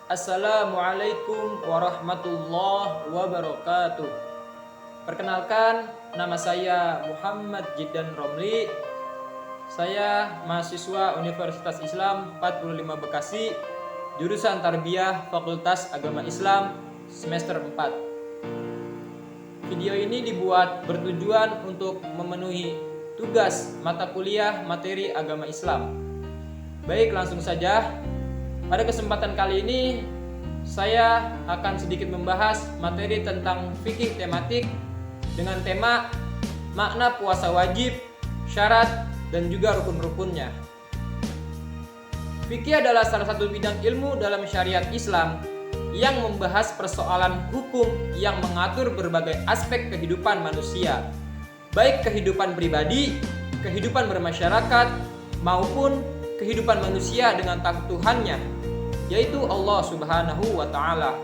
Assalamualaikum warahmatullahi wabarakatuh. Perkenalkan, nama saya Muhammad Jidan Romli. Saya mahasiswa Universitas Islam 45 Bekasi, jurusan Tarbiyah Fakultas Agama Islam semester 4. Video ini dibuat bertujuan untuk memenuhi tugas mata kuliah materi agama Islam. Baik, langsung saja. Pada kesempatan kali ini saya akan sedikit membahas materi tentang fikih tematik dengan tema makna puasa wajib, syarat, dan juga rukun-rukunnya. Fikih adalah salah satu bidang ilmu dalam syariat Islam yang membahas persoalan hukum yang mengatur berbagai aspek kehidupan manusia, baik kehidupan pribadi, kehidupan bermasyarakat, maupun kehidupan manusia dengan Tuhannya, yaitu Allah Subhanahu wa Ta'ala.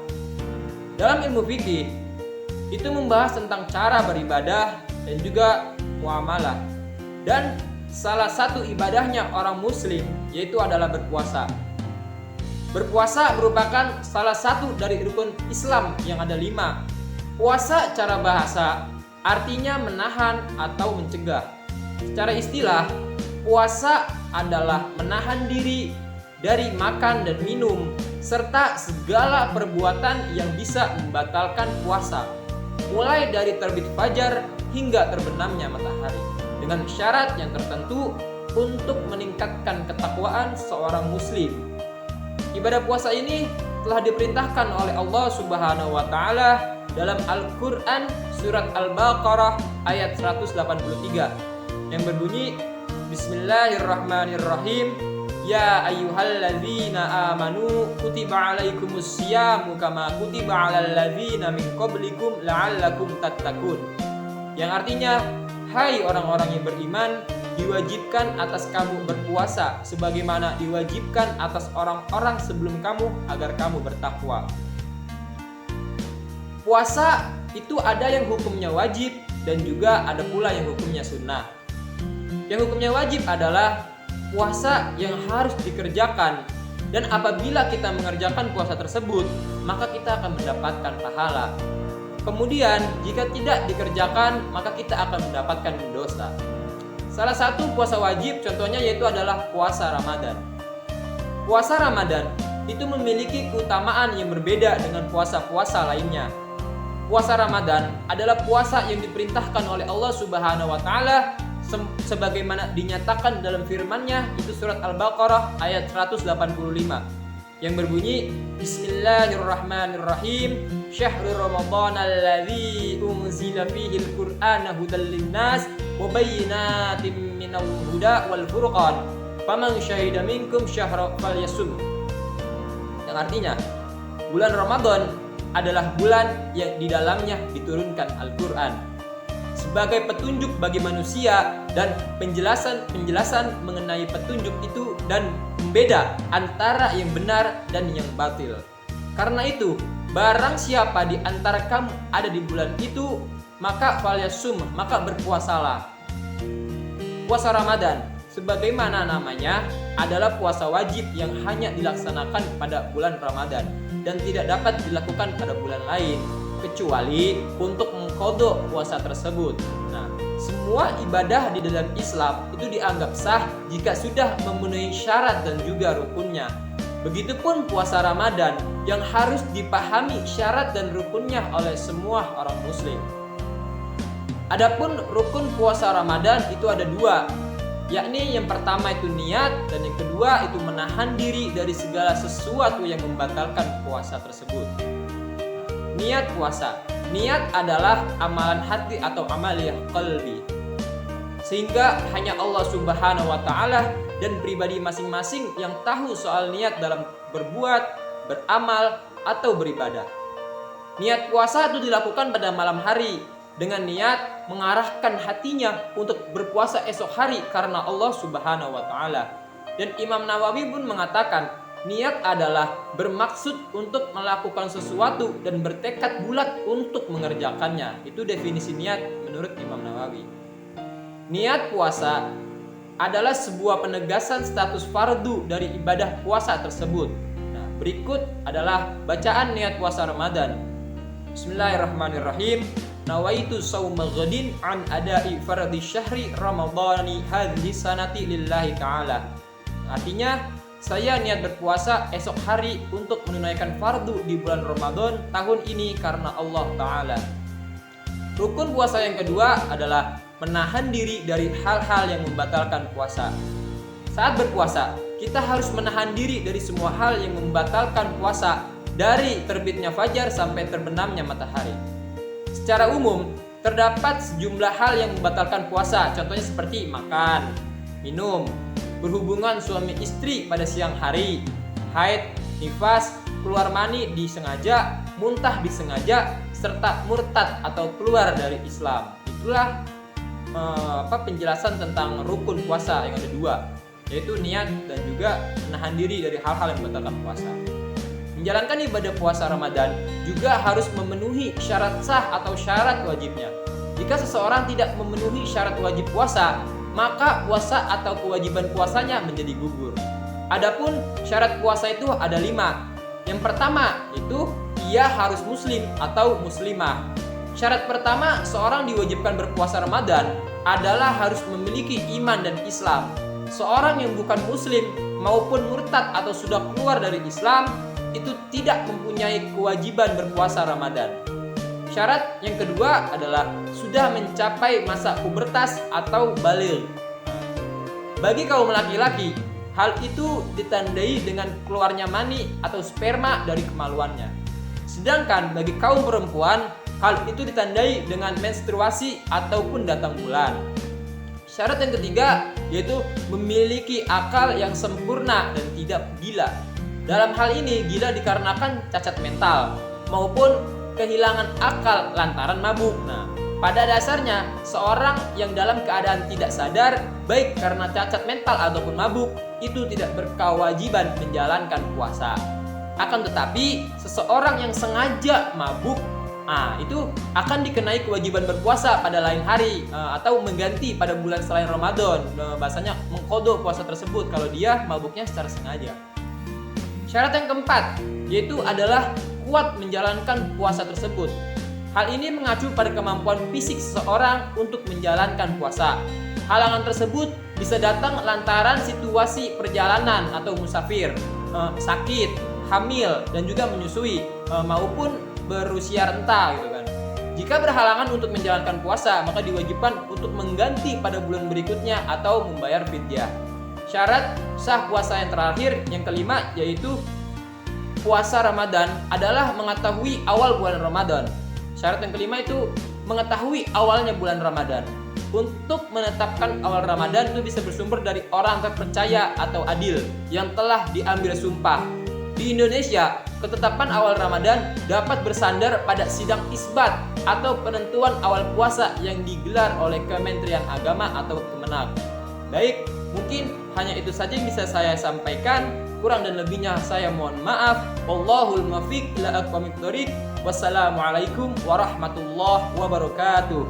Dalam ilmu fikih itu membahas tentang cara beribadah dan juga muamalah. Dan salah satu ibadahnya orang muslim yaitu adalah berpuasa. Berpuasa merupakan salah satu dari rukun Islam yang ada 5. Puasa cara bahasa artinya menahan atau mencegah. Secara istilah, puasa adalah menahan diri dari makan dan minum serta segala perbuatan yang bisa membatalkan puasa, mulai dari terbit fajar hingga terbenamnya matahari, dengan syarat yang tertentu untuk meningkatkan ketakwaan seorang muslim. Ibadah puasa ini telah diperintahkan oleh Allah Subhanahu wa Ta'ala dalam Al-Quran surat Al-Baqarah ayat 183 yang berbunyi, Bismillahirrahmanirrahim. Ya ayyuhalladzina amanu kutiba alaikumus syiyamu kama kutiba alal ladzina min qablikum la'allakum tattaqun. Yang artinya, hai orang-orang yang beriman, diwajibkan atas kamu berpuasa sebagaimana diwajibkan atas orang-orang sebelum kamu agar kamu bertakwa. Puasa itu ada yang hukumnya wajib dan juga ada pula yang hukumnya sunnah. Yang hukumnya wajib adalah puasa yang harus dikerjakan, dan apabila kita mengerjakan puasa tersebut, maka kita akan mendapatkan pahala. Kemudian jika tidak dikerjakan, maka kita akan mendapatkan dosa. Salah satu puasa wajib contohnya yaitu adalah puasa Ramadan. Puasa Ramadan itu memiliki keutamaan yang berbeda dengan puasa-puasa lainnya. Puasa Ramadan adalah puasa yang diperintahkan oleh Allah Subhanahu wa Ta'ala sebagaimana dinyatakan dalam firman-Nya, itu surat Al-Baqarah ayat 185 yang berbunyi, Bismillahirrahmanirrahim. Syahrul Ramadan alladzi unzila fihi al-Qur'ana hudal linnas wa bayyinatin minal huda wal furqan faman syahida minkum syahra falyasum. Yang artinya, bulan Ramadan adalah bulan yang di dalamnya diturunkan Al-Qur'an sebagai petunjuk bagi manusia dan penjelasan mengenai petunjuk itu dan membeda antara yang benar dan yang batil. Karena itu, barang siapa di antara kamu ada di bulan itu, maka falyasum, maka berpuasalah. Puasa Ramadan, sebagaimana namanya, adalah puasa wajib yang hanya dilaksanakan pada bulan Ramadan dan tidak dapat dilakukan pada bulan lain, kecuali untuk mengqadha puasa tersebut. Nah, semua ibadah di dalam Islam itu dianggap sah jika sudah memenuhi syarat dan juga rukunnya. Begitupun puasa Ramadan yang harus dipahami syarat dan rukunnya oleh semua orang muslim. Adapun rukun puasa Ramadan itu ada 2, yakni yang pertama itu niat dan yang kedua itu menahan diri dari segala sesuatu yang membatalkan puasa tersebut. Niat puasa. Niat adalah amalan hati atau amaliyah qalbi. Sehingga hanya Allah Subhanahu wa Ta'ala dan pribadi masing-masing yang tahu soal niat dalam berbuat, beramal, atau beribadah. Niat puasa itu dilakukan pada malam hari dengan niat mengarahkan hatinya untuk berpuasa esok hari karena Allah Subhanahu wa Ta'ala. Dan Imam Nawawi pun mengatakan, niat adalah bermaksud untuk melakukan sesuatu dan bertekad bulat untuk mengerjakannya. Itu definisi niat menurut Imam Nawawi. Niat puasa adalah sebuah penegasan status fardu dari ibadah puasa tersebut. Nah, Berikut adalah bacaan niat puasa Ramadan. Bismillahirrahmanirrahim. Nawaitu sauma ghadin an adai fardhi syahri ramadhani hadhihi sanati lillahi ta'ala. Artinya, saya niat berpuasa esok hari untuk menunaikan fardu di bulan Ramadan tahun ini karena Allah Ta'ala. Rukun puasa yang kedua adalah menahan diri dari hal-hal yang membatalkan puasa. Saat berpuasa, kita harus menahan diri dari semua hal yang membatalkan puasa, dari terbitnya fajar sampai terbenamnya matahari. Secara umum, terdapat sejumlah hal yang membatalkan puasa, contohnya seperti makan, minum, berhubungan suami istri pada siang hari, haid, nifas, keluar mani disengaja, muntah disengaja, serta murtad atau keluar dari Islam. Itulah penjelasan tentang rukun puasa yang ada dua, yaitu niat dan juga menahan diri dari hal-hal yang membatalkan puasa. Menjalankan ibadah puasa Ramadan juga harus memenuhi syarat sah atau syarat wajibnya. Jika seseorang tidak memenuhi syarat wajib puasa, maka puasa atau kewajiban puasanya menjadi gugur. Adapun syarat puasa itu ada 5. Yang pertama itu ia harus muslim atau muslimah. Syarat pertama seorang diwajibkan berpuasa Ramadan adalah harus memiliki iman dan Islam. Seorang yang bukan muslim maupun murtad atau sudah keluar dari Islam itu tidak mempunyai kewajiban berpuasa Ramadan. Syarat yang kedua adalah sudah mencapai masa pubertas atau baligh. Bagi kaum laki-laki, hal itu ditandai dengan keluarnya mani atau sperma dari kemaluannya. Sedangkan bagi kaum perempuan, hal itu ditandai dengan menstruasi ataupun datang bulan. Syarat yang ketiga yaitu memiliki akal yang sempurna dan tidak gila. Dalam hal ini gila dikarenakan cacat mental maupun kehilangan akal lantaran mabuk. Nah, pada dasarnya seorang yang dalam keadaan tidak sadar baik karena cacat mental ataupun mabuk itu tidak berkewajiban menjalankan puasa. Akan tetapi seseorang yang sengaja mabuk itu akan dikenai kewajiban berpuasa pada lain hari atau mengganti pada bulan selain Ramadan. Bahasanya mengqadha puasa tersebut kalau dia mabuknya secara sengaja. Syarat yang keempat yaitu adalah kuat menjalankan puasa tersebut. Hal ini mengacu pada kemampuan fisik seseorang untuk menjalankan puasa. Halangan tersebut bisa datang lantaran situasi perjalanan atau musafir, sakit, hamil, dan juga menyusui maupun berusia renta gitu kan. Jika berhalangan untuk menjalankan puasa, maka diwajibkan untuk mengganti pada bulan berikutnya atau membayar fidyah. Syarat sah puasa yang terakhir, yang kelima, yaitu puasa Ramadan adalah mengetahui awal bulan Ramadan. Syarat yang kelima itu mengetahui awalnya bulan Ramadan. Untuk menetapkan awal Ramadan itu bisa bersumber dari orang terpercaya atau adil yang telah diambil sumpah. Di Indonesia, ketetapan awal Ramadan dapat bersandar pada sidang isbat atau penentuan awal puasa yang digelar oleh Kementerian Agama atau Kemenag. Baik, mungkin hanya itu saja yang bisa saya sampaikan. Kurang dan lebihnya saya mohon maaf. Wallahul muwaffiq ila aqwamit thoriq. Wassalamualaikum warahmatullahi wabarakatuh.